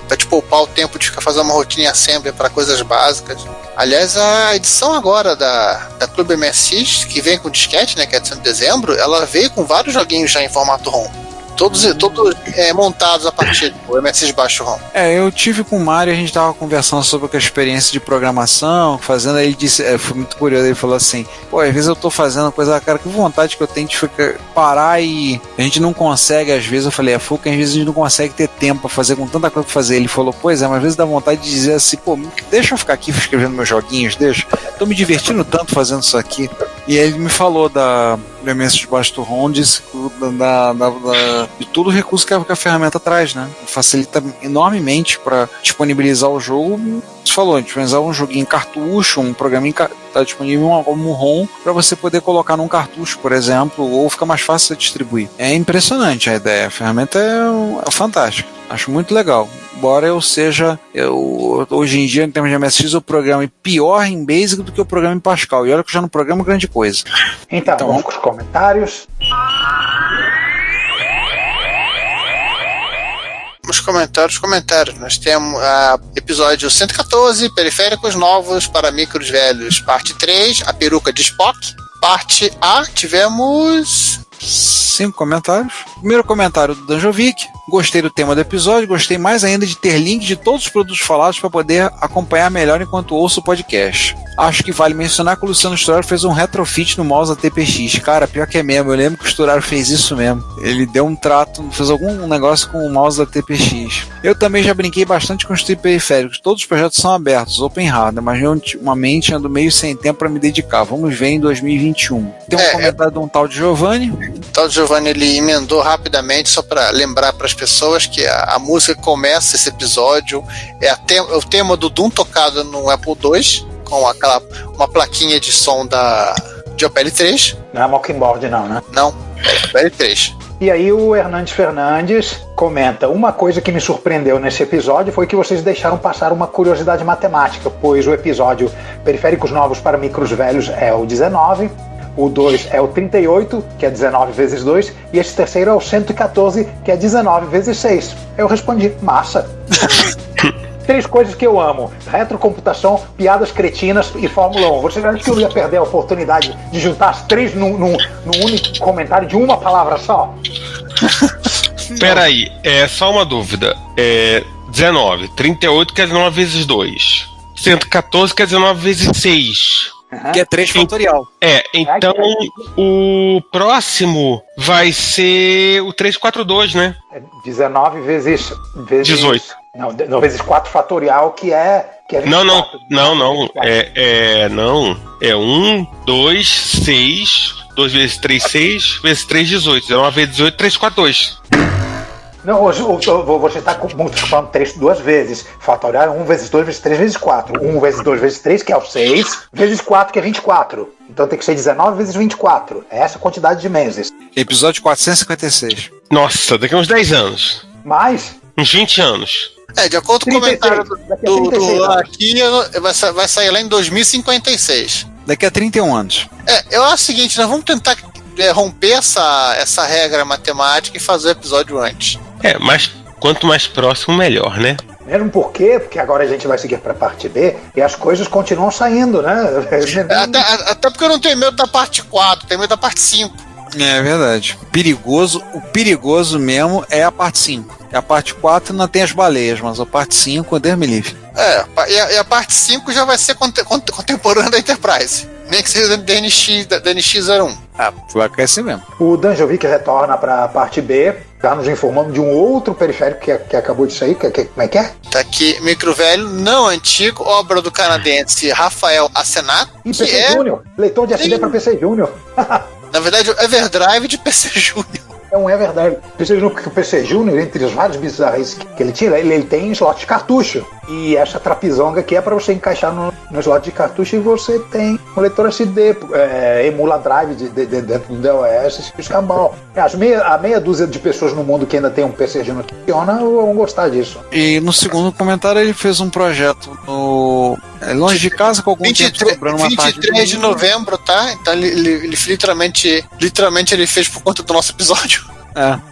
para te poupar o tempo de ficar fazendo uma rotina assembly para coisas básicas. Aliás, a edição agora da Clube MSX, que vem com disquete, né, que é de dezembro, ela veio com vários joguinhos já em formato ROM. Todos montados a partir do MSX Baixo ROM. Eu tive com o Mário, a gente tava conversando sobre a experiência de programação, fazendo, aí ele disse, foi muito curioso, ele falou assim, às vezes eu tô fazendo coisa, cara, que vontade que eu tenho de parar e a gente não consegue, às vezes, eu falei, às vezes a gente não consegue ter tempo pra fazer com tanta coisa pra fazer. Ele falou, mas às vezes dá vontade de dizer assim, deixa eu ficar aqui escrevendo meus joguinhos, tô me divertindo tanto fazendo isso aqui. E aí ele me falou do MSX Baixo ROM, disse de todo o recurso que a ferramenta traz, né? Facilita enormemente para disponibilizar o jogo. Você falou, disponibilizar um joguinho em cartucho, um programinha está disponível como ROM para você poder colocar num cartucho, por exemplo, ou fica mais fácil de distribuir. É impressionante a ideia, a ferramenta é fantástica. Acho muito legal. Embora hoje em dia, em termos de MSX, eu programo pior em Basic do que eu programo em Pascal. E olha que eu já não programo grande coisa. Então vamos com os comentários. Comentários. Nós temos episódio 114, Periféricos Novos para Micros Velhos, parte 3, a peruca de Spock. Parte A, tivemos 5 comentários. Primeiro comentário do Danjovic. Gostei do tema do episódio, gostei mais ainda de ter link de todos os produtos falados para poder acompanhar melhor enquanto ouço o podcast. Acho que vale mencionar que o Luciano Sturaro fez um retrofit no mouse da TPX. Cara, pior que é mesmo, eu lembro que o Sturaro fez isso mesmo. Ele deu um trato, fez algum negócio com o mouse da TPX. Eu também já brinquei bastante com os periféricos. Todos os projetos são abertos, open hardware, mas eu ultimamente ando meio sem tempo para me dedicar. Vamos ver em 2021. Tem um comentário de um tal de Giovanni. O tal de Giovanni, ele emendou rapidamente, só para lembrar para as pessoas que a música que começa esse episódio é o tema do Doom tocado no Apple II, com uma plaquinha de som de Opel 3. Não é Mockingbird não, né? Não, é Opel 3. E aí o Hernandes Fernandes comenta: uma coisa que me surpreendeu nesse episódio foi que vocês deixaram passar uma curiosidade matemática, pois o episódio Periféricos Novos para Micros Velhos é o 19, o 2 é o 38, que é 19 vezes 2, e esse terceiro é o 114, que é 19 vezes 6. Eu respondi: massa. 3 coisas que eu amo: retrocomputação, piadas cretinas e Fórmula 1. Você acha que eu ia perder a oportunidade de juntar as 3 num único comentário de uma palavra só? Peraí, só uma dúvida. 19, 38 que é 19 vezes 2. 114 que é 19 vezes 6. Que é 3 fatorial. Então o próximo vai ser o 342, né? 19 vezes 18. Não, vezes 4 fatorial, que é 24. Não. É 1, 2, 6, 2 vezes 3, 6, vezes 3, 18. 19 vezes 18, 342. Não, hoje você está multiplicando 3 duas vezes. Fatorial é 1 vezes 2 vezes 3 vezes 4. 1 vezes 2 vezes 3, que é o 6, vezes 4, que é 24. Então tem que ser 19 vezes 24. É essa a quantidade de meses. Episódio 456. Nossa, daqui a uns 10 anos. Mais? Uns 20 anos. De acordo com o 36, comentário do aqui, vai sair lá em 2056. Daqui a 31 anos. Eu acho o seguinte, nós vamos tentar romper essa regra matemática e fazer o episódio antes. Mas quanto mais próximo, melhor, né? Mesmo por quê? Porque agora a gente vai seguir para a parte B e as coisas continuam saindo, né? Até porque eu não tenho medo da parte 4, tenho medo da parte 5. É verdade. O perigoso mesmo é a parte 5. A parte 4 não tem as baleias, mas a parte 5 é Deus me livre. E a parte 5 já vai ser contemporânea da Enterprise. Nem que seja da NX01. Vai ser mesmo. O Danjovic retorna para a parte B, já nos informando de um outro periférico que acabou de sair. Como é que é? Tá aqui, Micro Velho, não antigo, obra do canadense Rafael Assenato. E PC Júnior, leitor de SD para PC Júnior. Na verdade, o Everdrive de PC Júnior. É verdade. Porque o PC Júnior, entre os vários bizarros que ele tira, ele tem slot de cartucho. E essa trapizonga aqui é para você encaixar no slot de cartucho e você tem um leitor SD, emula drive dentro do DOS e escambau. A meia dúzia de pessoas no mundo que ainda tem um PC Júnior que funciona vão gostar disso. E no segundo comentário ele fez um projeto longe de casa com algum 23, tempo sobrando uma tarde. 23 de novembro, tá? Então ele literalmente ele fez por conta do nosso episódio.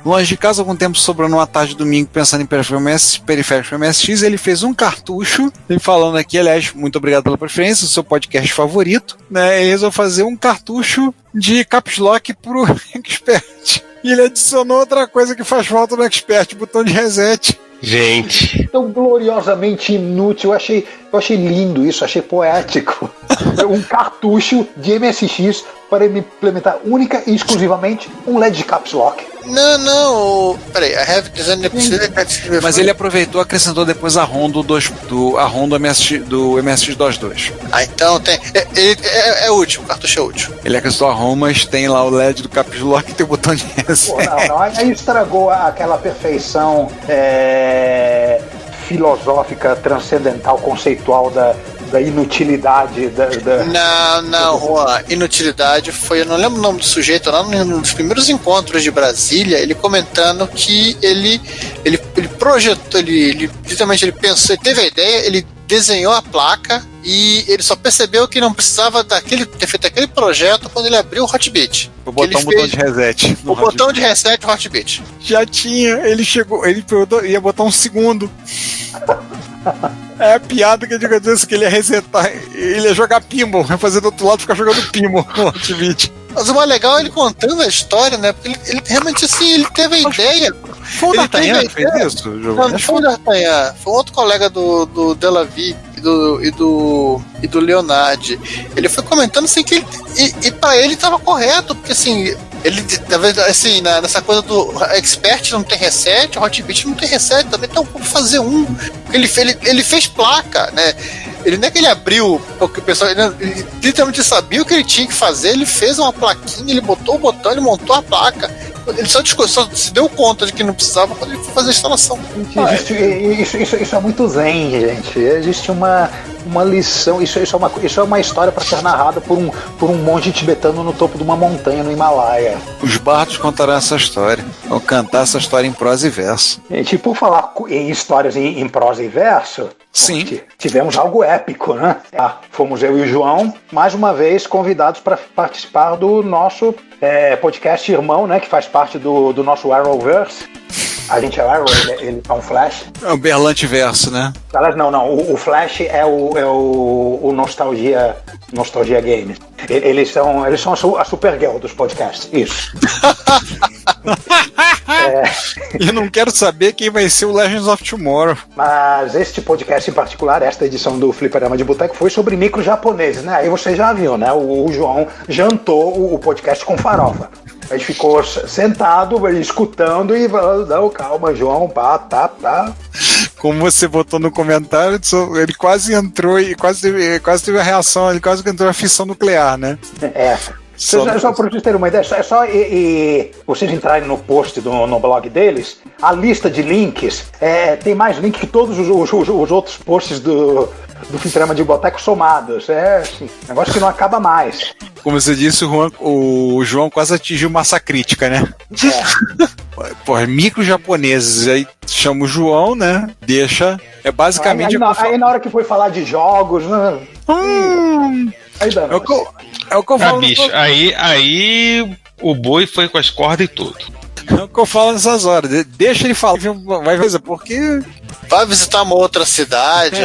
Longe de casa, algum tempo sobrando uma tarde de domingo pensando em periféricos MSX, ele fez um cartucho, e falando aqui, aliás, muito obrigado pela preferência, o seu podcast favorito, né? Ele resolveu fazer um cartucho de Caps Lock pro Expert. E ele adicionou outra coisa que faz falta no Expert, botão de reset. Gente. Tão gloriosamente inútil. Eu achei lindo isso, achei poético. Um cartucho de MSX para implementar única e exclusivamente um LED de Caps Lock. Não. Peraí, I have designed Mas ele aproveitou e acrescentou depois a ROM do MSX DOS 2. Então tem. É útil, o cartucho é útil. Ele acrescentou a ROM, mas tem lá o LED do Caps Lock e tem o botão de reset. Não, aí estragou aquela perfeição filosófica, transcendental, conceitual da inutilidade Não, Juan, inutilidade foi, eu não lembro o nome do sujeito lá, nos primeiros encontros de Brasília, ele comentando que ele projetou, ele literalmente ele pensou, ele teve a ideia, ele desenhou a placa e ele só percebeu que não precisava ter feito aquele projeto quando ele abriu o Hotbit. Vou botar um botão de reset. O botão de reset do Hotbit. Já tinha, ele ia botar um segundo. É a piada que eu digo que ele ia resetar, ele ia jogar pinball, vai fazer do outro lado e ficar jogando pinball no Hotbit. Mas o mais legal é ele contando a história, né? Porque ele realmente assim, ele teve a ideia. Foi o D'Artagnan que fez isso? Não foi o D'Artagnan, foi um outro colega do Delavi e do Leonardi. Ele foi comentando assim que e pra ele tava correto, porque assim, ele, assim, nessa coisa do Expert não tem reset, o Hotbit não tem reset, também tem como fazer um. Ele fez placa, né? Ele não é que ele abriu, porque o pessoal ele literalmente sabia o que ele tinha que fazer, ele fez uma plaquinha, ele botou o botão, ele montou a placa. Ele só se deu conta de que não precisava quando ele foi fazer a instalação. Isso é muito zen, gente. Existe uma lição, isso é uma história para ser narrada por um monge tibetano no topo de uma montanha no Himalaia. Os bardos contarão essa história, vão cantar essa história em prosa e verso. Gente, por falar em histórias em prosa e verso, sim, tivemos algo épico, né? Fomos eu e o João, mais uma vez, convidados para participar do nosso podcast irmão, né? Que faz parte do nosso Arrowverse. A gente é o Arrow, ele é um Flash. É o Berlante Verso, né? Não. O Flash é o Nostalgia Games. Eles são a Supergirl dos podcasts. Isso. Eu não quero saber quem vai ser o Legends of Tomorrow. Mas este podcast em particular, esta edição do Fliperama de Boteco, foi sobre micro japoneses, né? Aí você já viu, né? O João jantou o podcast com farofa. A gente ficou sentado, escutando e falando, não, calma, João, tá. Como você botou no comentário, ele quase entrou e quase teve a reação, ele quase entrou a fissão nuclear, né? Só para vocês terem uma ideia, é só vocês entrarem no post no blog deles, a lista de links tem mais link que todos os outros posts do Fliperama de Boteco somados. É assim, negócio que não acaba mais. Como você disse, o João quase atingiu massa crítica, né? Pô, micro japoneses, aí chama o João, né? Deixa. É basicamente. Aí na hora que foi falar de jogos, né? Aí dá. É o que eu falo. Bicho, aí o boi foi com as cordas e tudo. É o que eu falo nessas horas. Deixa ele falar, vai fazer, porque. Vai visitar uma outra cidade.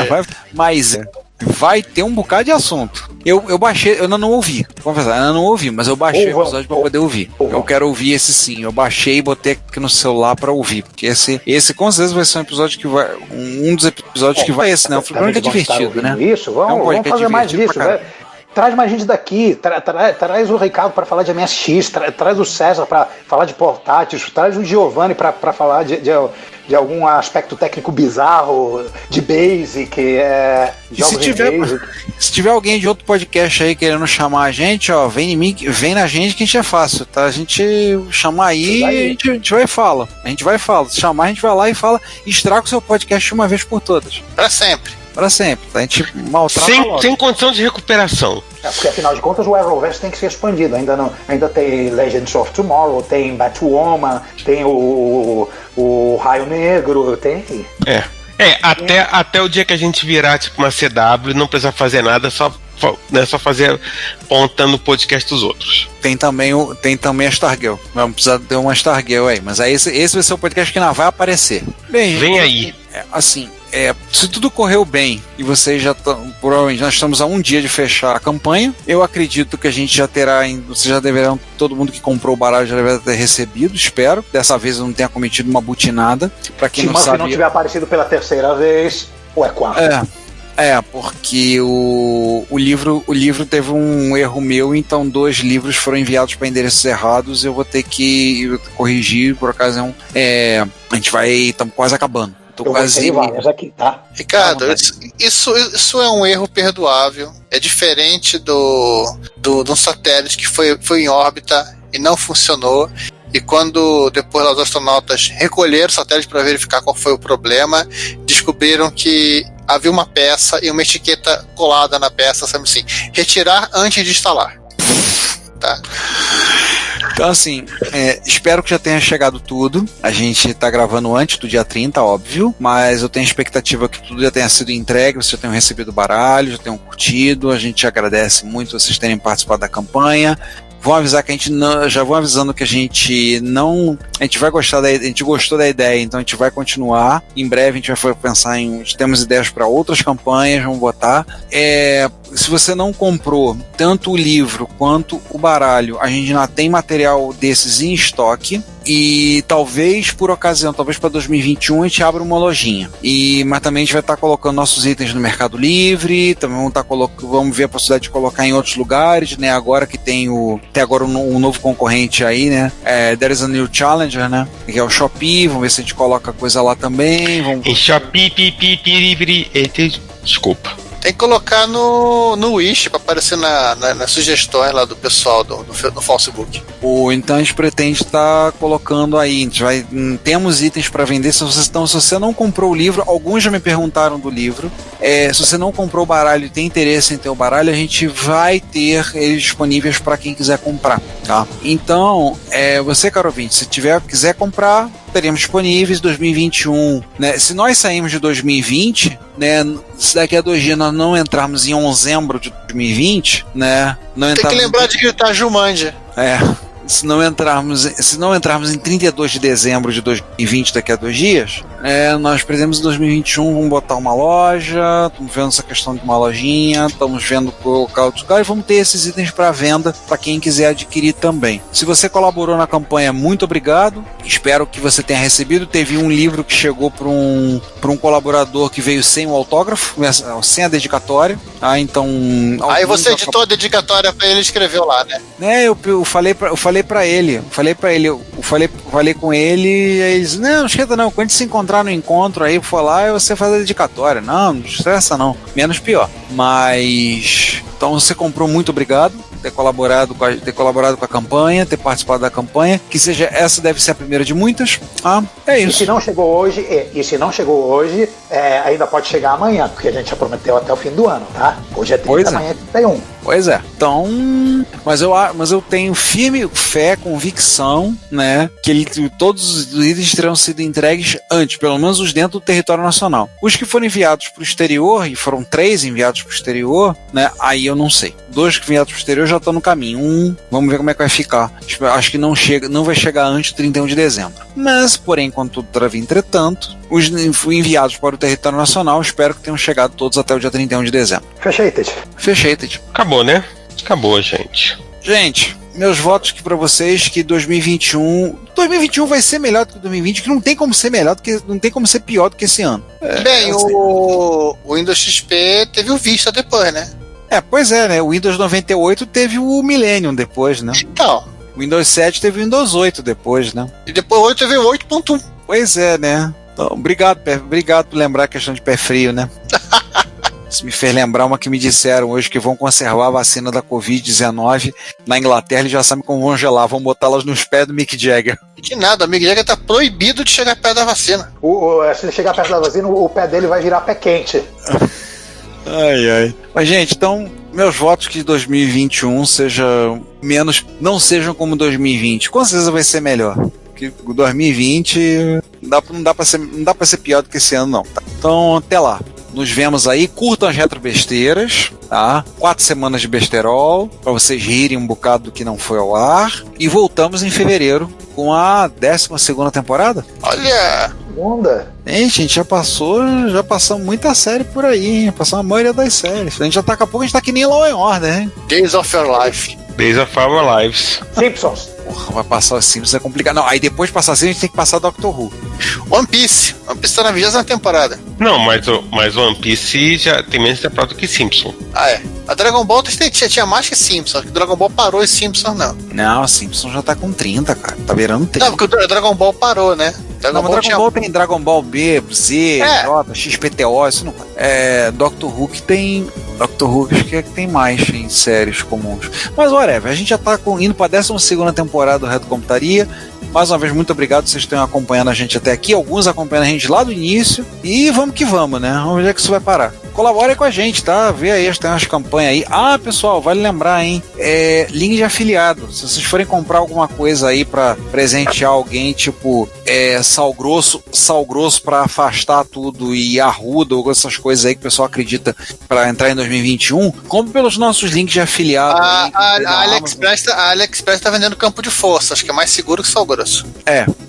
Mas vai ter um bocado de assunto. Eu baixei, eu ainda não ouvi. Vou confessar, eu ainda não ouvi, mas eu baixei o episódio pra poder ouvir. Eu quero ouvir esse sim. Eu baixei e botei aqui no celular pra ouvir. Porque esse com certeza vai ser um episódio que vai. Um dos episódios que vai esse, né? O Fliperama é divertido, né? Isso, vamos fazer mais disso, né? Traz mais gente daqui, traz o Ricardo para falar de MSX, traz o César para falar de portáteis, traz o Giovanni para falar de algum aspecto técnico bizarro, de Basic, jogos de Basic. Se tiver alguém de outro podcast aí querendo chamar a gente, ó, vem na gente que a gente é fácil, tá? A gente chamar aí, a gente vai e fala. A gente vai e fala. Se chamar, a gente vai lá e fala e estraga o seu podcast de uma vez por todas. Para sempre. Para sempre. A gente maltrata sem condição de recuperação. Porque afinal de contas o Arrowverse tem que ser expandido. Ainda tem Legends of Tomorrow, tem Batwoman, tem o Raio Negro, tem. Até o dia que a gente virar tipo uma CW e não precisar fazer nada, só fazer apontando o podcast dos outros. Tem também a Stargirl. Vamos precisar ter uma Stargirl aí. Mas aí esse vai ser o podcast que não vai aparecer. Bem, vem aí. Se tudo correu bem e vocês já estão, provavelmente nós estamos a um dia de fechar a campanha, eu acredito que a gente já terá, vocês já deverão, todo mundo que comprou o baralho já deverá ter recebido, espero. Dessa vez eu não tenha cometido uma butinada. Pra quem não sabe, se não tiver aparecido pela terceira vez, ou é quarta. Porque o livro teve um erro meu, então 2 livros foram enviados para endereços errados, eu vou ter que corrigir, por ocasião. A gente estamos quase acabando. Tô quase aqui, tá? Ricardo, isso é um erro perdoável. É diferente do satélite que foi em órbita e não funcionou. E quando depois os astronautas recolheram o satélite para verificar qual foi o problema, descobriram que havia uma peça e uma etiqueta colada na peça, sabe assim, retirar antes de instalar. Tá? Então assim, espero que já tenha chegado tudo. A gente tá gravando antes do dia 30, óbvio, mas eu tenho expectativa que tudo já tenha sido entregue, vocês já tenham recebido o baralho, já tenham curtido. A gente agradece muito vocês terem participado da campanha. Vão avisar que a gente não, já vão avisando que a gente vai gostar da ideia, a gente gostou da ideia, então a gente vai continuar. Em breve a gente vai pensar temos ideias para outras campanhas, vamos botar. Se você não comprou tanto o livro quanto o baralho, a gente ainda tem material desses em estoque. E talvez por ocasião, talvez para 2021 a gente abra uma lojinha. Mas também a gente vai estar colocando nossos itens no Mercado Livre, também vamos ver a possibilidade de colocar em outros lugares, né? Agora que tem agora um novo concorrente aí, né? There is a new challenger, né? Que é o Shopee, vamos ver se a gente coloca coisa lá também. Em Shopee, desculpa. Tem que colocar no Wish para aparecer nas sugestões lá do pessoal do Facebook. Então a gente pretende estar colocando aí. Temos itens para vender. Se você não comprou o livro, alguns já me perguntaram do livro. Se você não comprou o baralho e tem interesse em ter o baralho, a gente vai ter eles disponíveis para quem quiser comprar. Tá? Então, você, caro ouvinte, se quiser comprar, teremos disponíveis 2021, né? Se nós sairmos de 2020, né? Se daqui a 2 dias nós não entrarmos em dezembro de 2020, né? Tem que lembrar de gritar Jumanji. se não entrarmos em 32 de dezembro de 2020, daqui a 2 dias, nós pretendemos em 2021, vamos botar uma loja, estamos vendo essa questão de uma lojinha, estamos vendo colocar outros lugares, e vamos ter esses itens para venda para quem quiser adquirir também. Se você colaborou na campanha, muito obrigado, espero que você tenha recebido. Teve um livro que chegou para um colaborador que veio sem o autógrafo, sem a dedicatória, então... Aí você editou a dedicatória para ele, escreveu lá, né? Eu falei pra ele, falei com ele, e aí ele disse, não esquenta não, quando a gente se encontrar no encontro aí, for lá, e você faz a dedicatória. Não estressa não, menos pior. Mas, então você comprou, muito obrigado, ter colaborado com a campanha, ter participado da campanha, que seja, essa deve ser a primeira de muitas. É isso. E se não chegou hoje, ainda pode chegar amanhã, porque a gente já prometeu até o fim do ano, tá? Hoje é 30, amanhã é 31. Pois é. Então, mas eu tenho firme fé, convicção, né, que todos os itens terão sido entregues antes, pelo menos os dentro do território nacional. Os que foram enviados para o exterior, e foram 3 enviados para o exterior, né, aí eu não sei. 2 que enviados para o exterior já estão no caminho. Vamos ver como é que vai ficar. Acho que não vai chegar antes do 31 de dezembro. Mas, porém, contudo, entretanto, os enviados para o território nacional, espero que tenham chegado todos até o dia 31 de dezembro. Fechei. Acabou, né? Acabou, gente. Gente, meus votos aqui pra vocês, que 2021 vai ser melhor do que 2020, que não tem como ser não tem como ser pior do que esse ano. O Windows XP teve o Vista depois, né? Pois é, né? O Windows 98 teve o Millennium depois, né? Então. O Windows 7 teve o Windows 8 depois, né? E depois o 8 teve o 8.1. Pois é, né? Então, obrigado por lembrar a questão de pé frio, né? Isso me fez lembrar uma que me disseram hoje, que vão conservar a vacina da Covid-19 na Inglaterra, eles já sabem como vão gelar, vão botá-las nos pés do Mick Jagger. Que nada, o Mick Jagger tá proibido de chegar perto da vacina. Se ele chegar perto da vacina, o pé dele vai virar pé quente. Ai. Mas, gente, então, meus votos que 2021 não sejam como 2020. Com certeza vai ser melhor. Porque 2020 não dá pra ser pior do que esse ano, não. Tá? Então, até lá. Nos vemos aí, curtam as retrobesteiras, tá? 4 semanas de besterol, pra vocês rirem um bocado do que não foi ao ar. E voltamos em fevereiro com a 12ª temporada. Olha! Onda. Gente, já passamos muita série por aí, hein? Passamos a maioria das séries. A gente já tá, daqui a pouco a gente tá que nem Law and Order, hein? Days of Your Life. Days of Our Lives. Simpsons. Porra, vai passar os Simpsons, é complicado. Não, aí depois de passar assim, a gente tem que passar Doctor Who. One Piece tá na 20ª temporada. Não, mas One Piece já tem menos temporada do que Simpson. A Dragon Ball tinha mais que Simpson. Que Dragon Ball parou e Simpson não. Não, Simpson já tá com 30, cara. Tá beirando 30. Não, porque o Dragon Ball parou, né? Dragon Ball tem Dragon Ball B, Z, J, XPTO, isso não. Doctor Who que tem. Doctor Who acho que tem mais em séries comuns. Mas whatever, a gente já tá indo pra 12ª temporada do Reto Computaria. Mais uma vez, muito obrigado, vocês estão acompanhando a gente até aqui. Alguns acompanhando a gente lá do início. E vamos que vamos, né? Vamos ver onde é que isso vai parar. Colaborem com a gente, tá? Vê aí, tem umas campanhas aí. Pessoal, vale lembrar, hein? Link de afiliado. Se vocês forem comprar alguma coisa aí pra presentear alguém, tipo sal grosso pra afastar tudo e arruda, ou essas coisas aí que o pessoal acredita pra entrar em 2021, compre pelos nossos links de afiliado. A AliExpress tá vendendo campo de força. Acho que é mais seguro que sal grosso.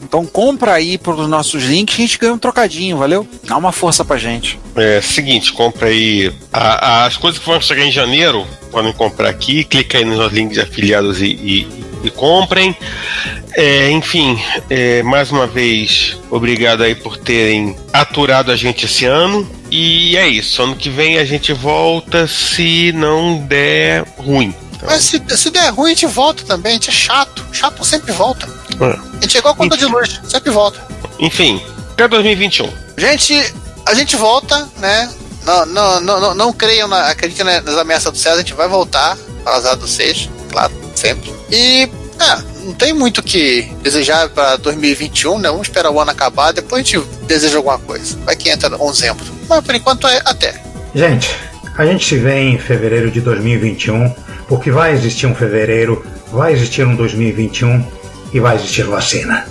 Então compra aí pelos nossos links, a gente ganha um trocadinho, valeu? Dá uma força pra gente. Seguinte, compra aí as coisas que vão chegar em janeiro, podem comprar aqui, clica aí nos links de afiliados e comprem. Enfim, mais uma vez, obrigado aí por terem aturado a gente esse ano. E é isso, ano que vem a gente volta se não der ruim. Então... Mas se der ruim, a gente volta também, a gente é chato. Chato sempre volta. A gente é igual a conta de luz, sempre volta. Enfim, até 2021. Gente, a gente volta, né? Não creiam, acreditem nas ameaças do César, a gente vai voltar para azar dos 6, claro, sempre. E, não tem muito o que desejar para 2021, né? Vamos esperar o ano acabar, depois a gente deseja alguma coisa. Vai que entra um exemplo. Mas por enquanto até. Gente, a gente se vê em fevereiro de 2021, porque vai existir um fevereiro, vai existir um 2021 e vai existir vacina.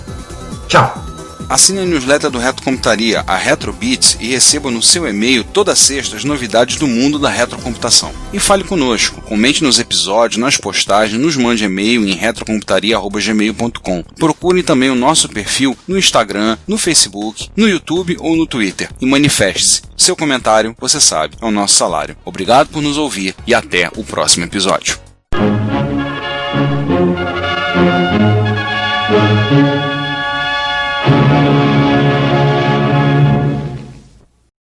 Tchau! Assine a newsletter do Retrocomputaria, a RetroBits, e receba no seu e-mail toda sexta as novidades do mundo da retrocomputação. E fale conosco, comente nos episódios, nas postagens, nos mande e-mail em retrocomputaria@gmail.com. Procure também o nosso perfil no Instagram, no Facebook, no YouTube ou no Twitter e manifeste-se. Seu comentário, você sabe, é o nosso salário. Obrigado por nos ouvir e até o próximo episódio.